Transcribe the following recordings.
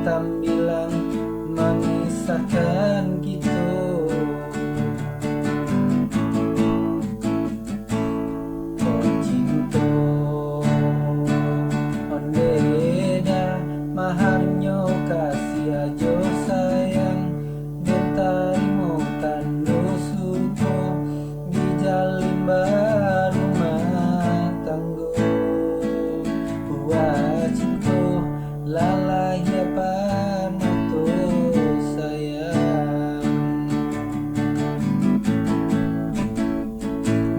tam bilang memisahkan kita. Oh cinta ondeda maharnyo kasih ajo sayang dan tarimo tando suko dijalin barumah tanggo. Buat cinta lalai dapat mato sayang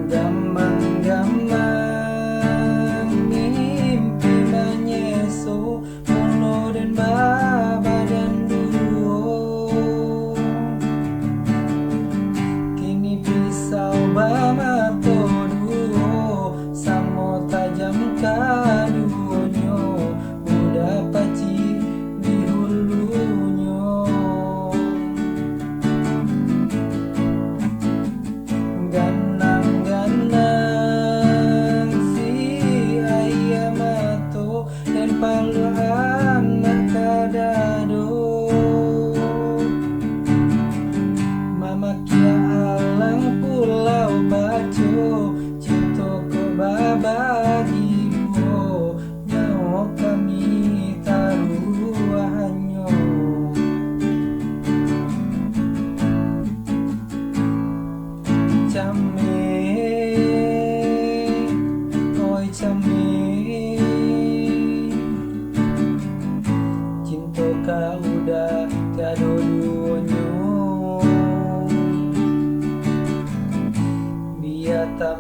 gamang-gamang mimpi menyesu mulo dan baba dan duo kini pisau bamato duo samo tajam kaduonyo udah paci di hulunya ganang-ganang si ayam mato dan palu anak kadado mama kia alang pulau bajo cinta ko babagi wo nyawa kami taruhanyo came oi came cinta ka udah tiada duonyo biar tam